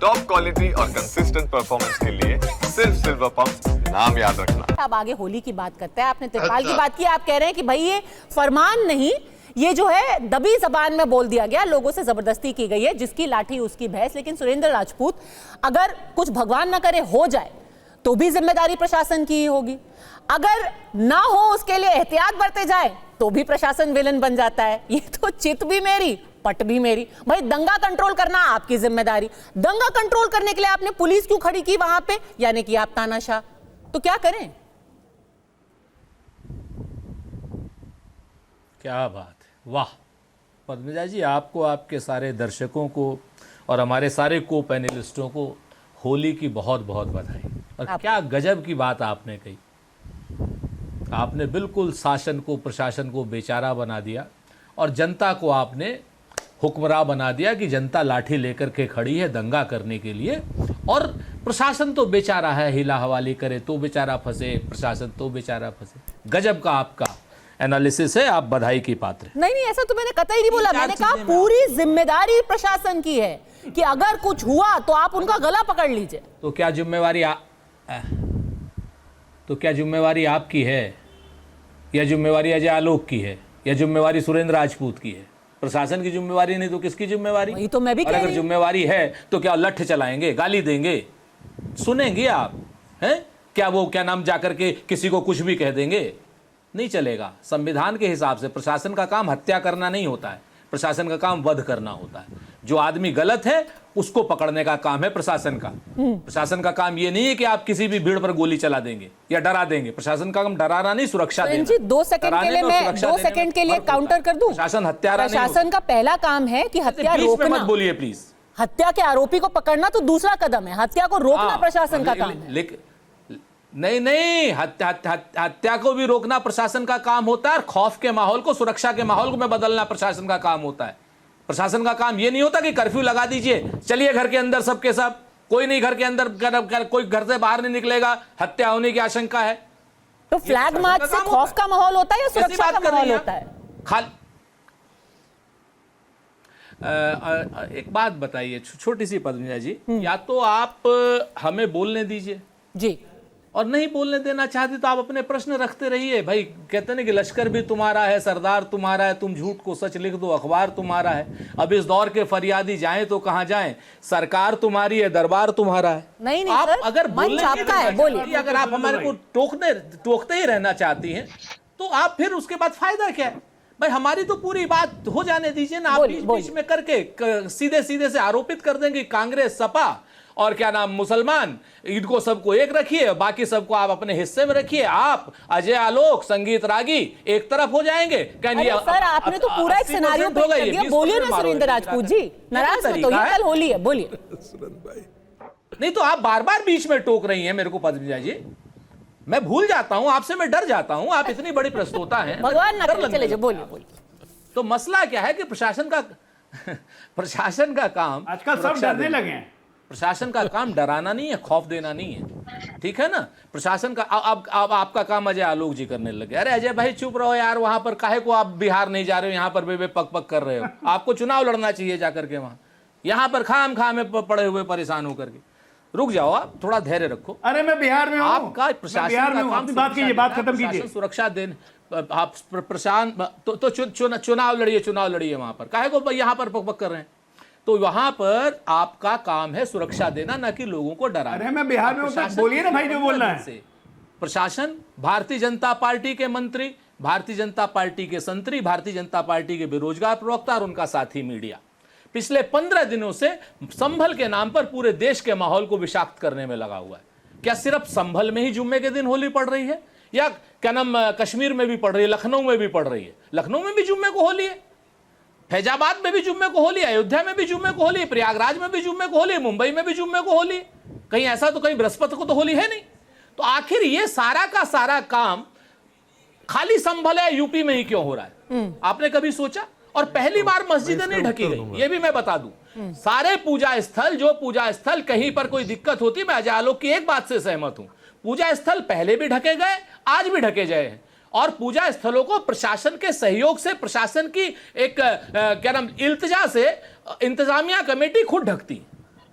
Top quality और consistent performance के लिए सिर्फ सिल्वर पंप नाम याद रखना। अब आगे होली की बात करते हैं। आपने त्रिपाल की बात की, आप कह रहे हैं कि भाई ये फरमान नहीं, ये जो है दबी जबान में बोल दिया गया, लोगों से जबरदस्ती की गई है, जिसकी लाठी उसकी भैंस। लेकिन सुरेंद्र राजपूत, अगर कुछ भगवान ना करे हो जाए तो भी जिम्मेदारी प्रशासन की ही होगी, अगर ना हो उसके लिए एहतियात बरते जाए तो भी प्रशासन विलन बन जाता है। ये तो चित भी मेरी पट भी मेरी। भाई दंगा कंट्रोल करना आपकी जिम्मेदारी, दंगा कंट्रोल करने के लिए आपने पुलिस क्यों खड़ी की वहां पे, यानी कि आप तानाशाह, तो क्या करें? क्या बात है, वाह पद्मजा जी, आपको, आपके सारे दर्शकों को और हमारे सारे को पैनलिस्टों को होली की बहुत बहुत बधाई। और क्या गजब की बात आपने कही। आपने बिल्कुल शासन को, प्रशासन को बेचारा बना दिया और जनता को आपने हुक्मरान बना दिया कि जनता लाठी लेकर के खड़ी है दंगा करने के लिए, और प्रशासन तो बेचारा है, हिला हवाली करे तो बेचारा फंसे, प्रशासन तो बेचारा फंसे। गजब का आपका एनालिसिस है, आप बधाई की पात्र। नहीं नहीं, ऐसा तो मैंने कतई नहीं बोला। मैंने कहा पूरी जिम्मेदारी प्रशासन की है कि अगर कुछ हुआ तो आप उनका गला पकड़ लीजिए। तो क्या जिम्मेवारी आपकी है, या जिम्मेवारी अजय आलोक की है, या जिम्मेवारी सुरेंद्र राजपूत की है? प्रशासन की जिम्मेवारी नहीं तो किसकी जिम्मेवारी? वही तो मैं भी कह रही अगर हूं। जिम्मेवारी है तो क्या लठ चलाएंगे, गाली देंगे, सुनेंगे आप? हैं क्या वो क्या नाम जाकर के किसी को कुछ भी कह देंगे? नहीं चलेगा। संविधान के हिसाब से प्रशासन का काम हत्या करना नहीं होता है, प्रशासन का काम वध करना होता है। जो आदमी गलत है उसको पकड़ने का काम है प्रशासन का। प्रशासन का काम ये नहीं है कि आप किसी भी भीड़ पर गोली चला देंगे या डरा देंगे। प्रशासन का काम डराना नहीं, सुरक्षा देना। जी 2 सेकंड के लिए मैं 2 सेकंड के लिए काउंटर कर दूं। प्रशासन हत्यारा नहीं। प्रशासन का पहला काम है कि हत्या रोकना। मत बोलिए प्लीज। हत्या के आरोपी को पकड़ना तो दूसरा कदम है, हत्या को रोकना प्रशासन का काम है। नहीं, हत्या को भी रोकना प्रशासन का काम होता है, और खौफ के माहौल को, सुरक्षा के माहौल को में बदलना प्रशासन का काम होता है। प्रशासन का काम ये नहीं होता कि कर्फ्यू लगा दीजिए, चलिए घर के अंदर सबके सब, कोई नहीं घर के अंदर, कोई घर से बाहर नहीं निकलेगा, हत्या होने की आशंका है। तो फ्लैग मार्च से खौफ का माहौल होता है या सुरक्षा का माहौल होता है? एक बात बताइए छोटी सी पद्मजा जी, या तो आप हमें बोलने दीजिए जी, और नहीं बोलने देना चाहते तो आप अपने प्रश्न रखते रहिए। भाई कहते हैं कि लश्कर भी तुम्हारा है, सरदार तुम्हारा है, तुम झूठ को सच लिख दो, अखबार तुम्हारा है। अब इस दौर के फरियादी जाएं तो कहां जाएं, सरकार तुम्हारी है, दरबार तुम्हारा है। नहीं आप सर, अगर मंच आपका है, बोलिए। अगर आप हमारे को टोकते ही रहना चाहती हैं तो आप फिर उसके बाद फायदा क्या है? भाई हमारी तो पूरी बात हो जाने दीजिए ना। आप बीच बीच में करके सीधे सीधे से आरोपित कर देंगे कांग्रेस, सपा और क्या नाम मुसलमान, इनको सबको एक रखिए, बाकी सबको आप अपने हिस्से में रखिए। आप अजय आलोक, संगीत रागी एक तरफ हो जाएंगे। सर आपने तो पूरा एक सिनेरियो पेश कर दिया। बोलिए ना सुरेंद्र राजपूत जी, नाराज मत होइए, कल होली है, बोलिए। नहीं तो आप बार बार बीच में टोक रही हैं मेरे को पद्मजा जी, मैं भूल जाता हूं, आपसे मैं डर जाता हूं। आप इतनी बड़ी प्रस्तुता हैं, भगवान ना करे, चले जाओ, बोलिए। तो मसला क्या है कि प्रशासन का काम, आजकल सब डरने लगे हैं। प्रशासन का काम डराना नहीं है, खौफ देना नहीं है, ठीक है ना? प्रशासन का अब आपका काम अजय आलोक जी करने लगे। अरे अजय भाई चुप रहो यार, वहां पर काहे को आप बिहार नहीं जा रहे हो, यहाँ पर बे पक पक कर रहे हो। आपको चुनाव लड़ना चाहिए जाकर के वहां, यहाँ पर खाम में पड़े हुए परेशान होकर के। रुक जाओ, आप थोड़ा धैर्य रखो। अरे मैं बिहार में हूं, आपका प्रशासन का काम बात कीजिए, बात खत्म कीजिए। सुरक्षा देने, आप तो चुनाव लड़िए वहां पर, काहे को यहाँ पर पक पक कर रहे हैं? तो वहां पर आपका काम है सुरक्षा देना, ना कि लोगों को डराना। अरे मैं बिहार में हूं, बोलिए ना भाई जो बोलना है। प्रशासन, भारतीय जनता पार्टी के मंत्री, भारतीय जनता पार्टी के संतरी, भारतीय जनता पार्टी के बेरोजगार प्रवक्ता और उनका साथी मीडिया पिछले 15 दिनों से संभल के नाम पर पूरे देश के माहौल को विषाक्त करने में लगा हुआ है। क्या सिर्फ संभल में ही जुम्मे के दिन होली पड़ रही है, या क्या नाम कश्मीर में भी पड़ रही है, लखनऊ में भी पड़ रही है? लखनऊ में भी जुम्मे को होली है, फैजाबाद में भी जुम्मे को होली, अयोध्या में भी जुम्मे को होली, प्रयागराज में भी जुम्मे को होली, मुंबई में भी जुम्मे को होली। कहीं ऐसा तो कहीं बृहस्पति को तो होली है नहीं। तो आखिर ये सारा का सारा काम खाली संभल है यूपी में ही क्यों हो रहा है? आपने कभी सोचा? और पहली बार मस्जिदें नहीं ढकी गई, ये भी मैं बता दूं। सारे पूजा स्थल, जो पूजा स्थल कहीं पर कोई दिक्कत होती, मैं अजय आलोक की एक बात से सहमत हूं, पूजा स्थल पहले भी ढके गए, आज भी ढके गए हैं। और पूजा स्थलों को प्रशासन के सहयोग से, प्रशासन की एक क्या नाम इल्तिजा से इंतजामिया कमेटी खुद ढकती।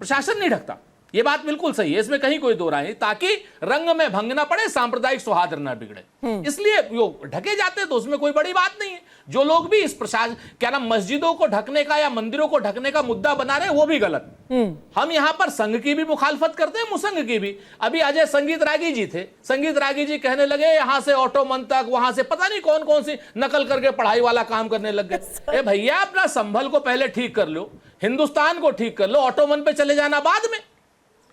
प्रशासन नहीं ढकता, ये बात बिल्कुल सही है, इसमें कहीं कोई दो राय नहीं, ताकि रंग में भंग ना पड़े, सांप्रदायिक सौहार्द ना बिगड़े, इसलिए वो ढके जाते हैं, तो उसमें कोई बड़ी बात नहीं है। जो लोग भी इस प्रशासन क्या नाम मस्जिदों को ढकने का या मंदिरों को ढकने का मुद्दा बना रहे हैं, वो भी गलत। हम यहां पर संघ की भी मुखालफत करते हैं, मुसंघ की भी। अभी अजय संगीत रागी जी थे, संगीत रागी जी कहने लगे यहां से ऑटोमन तक, वहां से पता नहीं कौन कौन सी नकल करके पढ़ाई वाला काम करने लग गए। ए भैया, अपना संभल को पहले ठीक कर लो, हिंदुस्तान को ठीक कर लो, ऑटोमन पे चले जाना बाद में।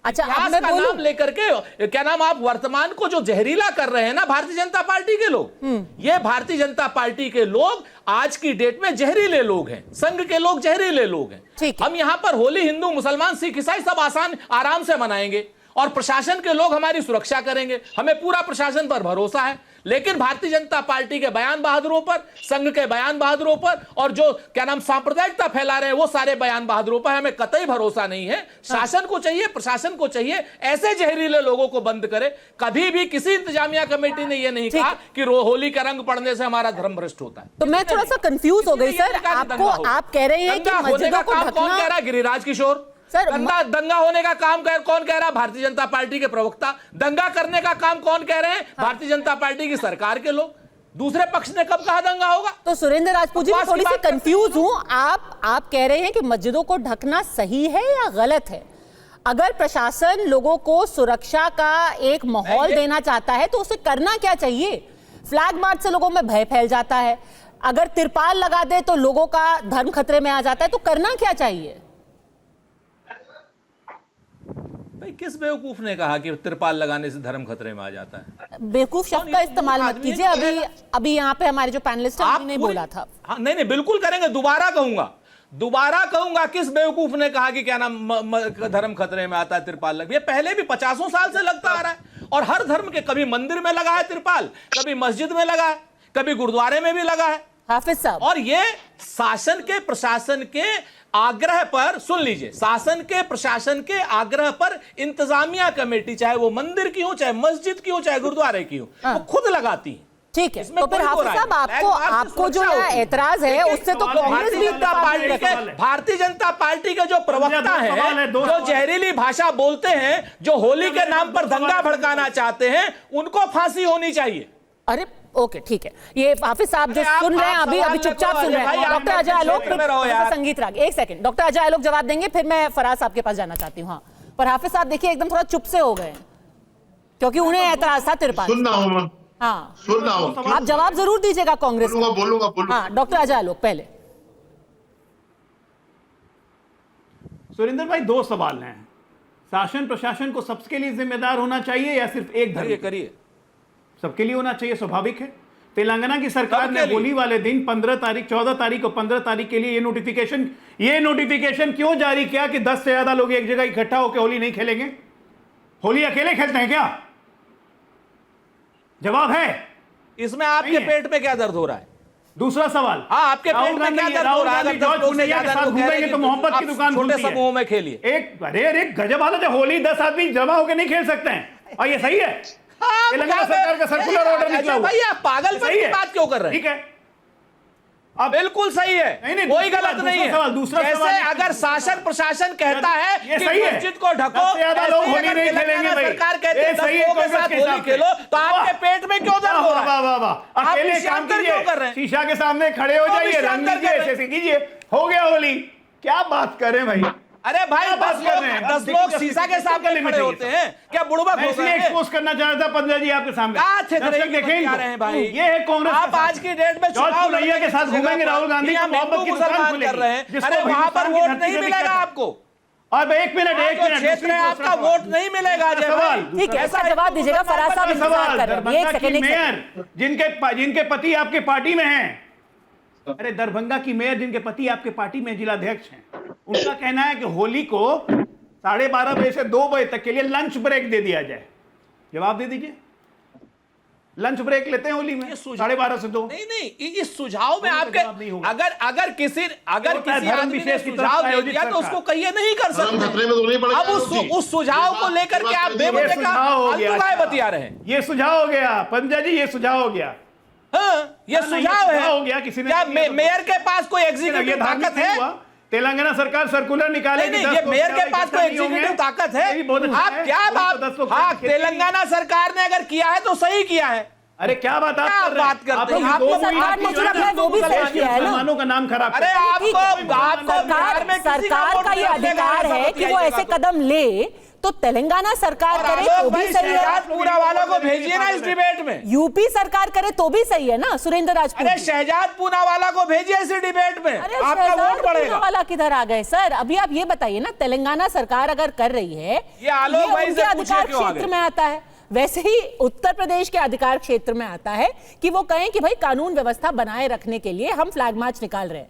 अच्छा, इतिहास का नाम लेकर के क्या नाम आप वर्तमान को जो जहरीला कर रहे हैं ना भारतीय जनता पार्टी के लोग, ये भारतीय जनता पार्टी के लोग आज की डेट में जहरीले लोग हैं, संघ के लोग जहरीले लोग हैं। हम यहां पर होली हिंदू मुसलमान सिख ईसाई सब आराम से मनाएंगे और प्रशासन के लोग हमारी सुरक्षा करेंगे, हमें पूरा प्रशासन पर भरोसा है। लेकिन भारतीय जनता पार्टी के बयान बहादुरों पर, संघ के बयान बहादुरों पर और जो क्या नाम सांप्रदायिकता फैला रहे हैं वो सारे बयान बहादुरों पर हमें कतई भरोसा नहीं है। शासन को चाहिए, प्रशासन को चाहिए ऐसे जहरीले लोगों को बंद करे। कभी भी किसी इंतजामिया कमेटी ने यह नहीं कहा कि होली का रंग पड़ने से हमारा धर्म भ्रष्ट होता है। तो मैं थोड़ा सा कंफ्यूज हो गई सर, आपको आप कह रहे हैं कि मस्जिदों को ढकना, कौन कह रहा है? गिरिराज किशोर। सर, दंगा होने का काम कौन कह रहा है? भारतीय जनता पार्टी के प्रवक्ता। दंगा करने का काम कौन कह रहे हैं? भारतीय जनता पार्टी की सरकार के लोग। दूसरे पक्ष ने कब कहा दंगा होगा? तो सुरेंद्र राजपूत जी, मैं थोड़ी सी कंफ्यूज हूं। आप कह रहे हैं कि मस्जिदों को ढकना सही है या गलत है? अगर प्रशासन लोगों को सुरक्षा का एक माहौल देना चाहता है तो उसे करना क्या चाहिए? फ्लैग मार्च से लोगों में भय फैल जाता है, अगर तिरपाल लगा दे तो लोगों का धर्म खतरे में आ जाता है, तो करना क्या चाहिए? भाई, किस बेवकूफ ने कहा कि तिरपाल लगाने से धर्म खतरे में आ जाता है? बेवकूफ शब्द का इस्तेमाल मत कीजिए। अभी यहाँ पे हमारे जो पैनलिस्ट हैं उन्होंने बोला था। हाँ, नहीं बिल्कुल करेंगे, दोबारा कहूंगा किस बेवकूफ ने कहा कि क्या नाम धर्म खतरे में आता है तिरपाल लग। ये पहले भी 50 साल से लगता आ रहा है और हर धर्म के, कभी मंदिर में लगा है तिरपाल, कभी मस्जिद में लगा है, कभी गुरुद्वारे में भी लगा है। हाफिज साहब, और ये शासन के प्रशासन के आग्रह पर, सुन लीजिए, शासन के प्रशासन के आग्रह पर इंतजामिया कमेटी, चाहे वो मंदिर की हो, चाहे मस्जिद की हो, चाहे गुरुद्वारे की हो, वो खुद लगाती है। ठीक है, तो फिर हाफिज साहब, आपको जो एतराज है उससे तो कांग्रेस भी भारतीय जनता पार्टी के जो प्रवक्ता हैं, जो जहरीली भाषा बोलते हैं, जो होली के नाम पर दंगा भड़काना चाहते हैं, उनको फांसी होनी चाहिए। अरे ओके, ठीक है, ये हाफिज साहब जो सुन रहे हैं अभी चुपचाप सुन रहे हैं। डॉक्टर अजय आलोक, संगीत राग, एक सेकंड, डॉक्टर अजय आलोक जवाब देंगे, फिर मैं फराज साहब के पास जाना चाहती हूँ। हाँ, पर हाफिज साहब देखिए एकदम थोड़ा चुप से हो गए क्योंकि उन्हें एतराज था तिरपाल। सुनना हूं, हाँ, सुनना हूं, आप जवाब जरूर दीजिएगा कांग्रेस। बोलूंगा। हाँ, डॉक्टर अजय आलोक पहले। सुरेंद्र भाई, दो सवाल हैं। शासन प्रशासन को सबके लिए जिम्मेदार होना चाहिए या सिर्फ एक धर्म? करिए, सबके लिए होना चाहिए, स्वाभाविक है। तेलंगाना की सरकार ने होली वाले दिन 14 तारीख को 15 तारीख के लिए ये नोटिफिकेशन क्यों जारी किया कि 10 से ज्यादा लोग एक जगह इकट्ठा होकर होली नहीं खेलेंगे? होली अकेले खेलते हैं क्या? जवाब है इसमें आपके पेट में क्या दर्द हो रहा है? दूसरा सवाल, हाँ, आपके पेट में क्या दर्द हो रहा है? जॉर्ज पुनैया के साथ घूमेंगे तो मोहब्बत की दुकान छोटे खुलती है। समूह में खेलिए। अरे गजब हालत है, होली 10 आदमी जमा होकर नहीं खेल सकते हैं, और ये सही है? तेलंगाना सरकार का सर्कुलर ऑर्डर निकला हुआ। भैया, पागलपन की बात क्यों कर रहे हैं? ठीक है, अब बिल्कुल सही है, कोई गलत नहीं है। दूसरा जैसे अगर शासन प्रशासन कहता है कि मस्जिद को ढको, होली नहीं खेलेंगे, सरकार कहती है 10 लोगों के साथ होली खेलो, तो आपके पेट में क्यों दर्द हो रहा है? अकेले काम कीजिए, शीशा के सामने खड़े हो जाइए, रंग कीजिए, ऐसे कीजिए, हो गया होली। क्या बात करें भाई? अरे भाई, 10 लोग शीशा के सामने खड़े होते हैं, क्या बुड़बक हो गए? एक्सपोज करना चाहता था पंद्रह जी आपके सामने। भाई, ये है कांग्रेस। आप आज की डेट में चुनाव लड़ने के साथ घूमेंगे, राहुल गांधी को मोहब्बत की दुकान कर रहे हैं। अरे वहां पर वोट नहीं मिलेगा आपको। अब एक मिनट क्षेत्र में आपका वोट नहीं मिलेगा। ठीक है, ऐसा जवाब दीजिएगा। फराज साहब इंतजार कर रहे हैं। एक सेकंड, मेयर जिनके पति आपके पार्टी में हैं, अरे दरभंगा की मेयर जिनके पति आपके पार्टी में जिलाध्यक्ष हैं, उनका कहना है कि होली को 12:30 बजे से 2 बजे तक के लिए लंच ब्रेक दे दिया जाए। जवाब दे दीजिए, लंच ब्रेक लेते हैं होली में 12:30 से 2? नहीं, इस सुझाव में आपके अगर किसी आदमी ने सुझाव दे दिया तो उसको कहिए नहीं कर सकते। अब उस सुझाव को लेकर के आप बेवजह का बतिया रहे हैं। ये सुझाव हो गया पंजा जी, ये सुझाव हो गया। हाँ, ये सुझाव है। हो गया, किसी ने क्या मेयर के पास कोई एग्जीक्यूटिव ताकत है? तेलंगाना सरकार सर्कुलर निकालेगी। नहीं, ये मेयर के पास तो एग्जीक्यूटिव ताकत है। आप क्या बात, हाँ, तेलंगाना सरकार ने अगर किया है तो सही किया है। अरे क्या बात आप कर रहे हैं? करते हैं? आपको सरकार ने जो रखा है वो भी सही किया है ना। मुसलमानों का नाम खराब। अरे सरकार का ये अधिकार है कि वो ऐसे कदम ले, तो तेलंगाना सरकार करे तो भी सही है। पूरा वालों को भेजिए ना इस डिबेट में। यूपी सरकार करे तो भी सही है ना सुरेंद्र राजपूत। अरे शहजाद पूनावाला को भेजिए इस डिबेट में, अरे आपका वोट बढ़ेगा। पूनावाला किधर आ गए सर? अभी आप ये बताइए ना, तेलंगाना सरकार अगर कर रही है, ये आलोक भाई से उनके पूछिए अधिकार क्यों आ गए? क्षेत्र में आता है, वैसे ही उत्तर प्रदेश के अधिकार क्षेत्र में आता है कि वो कहें कि भाई कानून व्यवस्था बनाए रखने के लिए हम फ्लैग मार्च निकाल रहे हैं।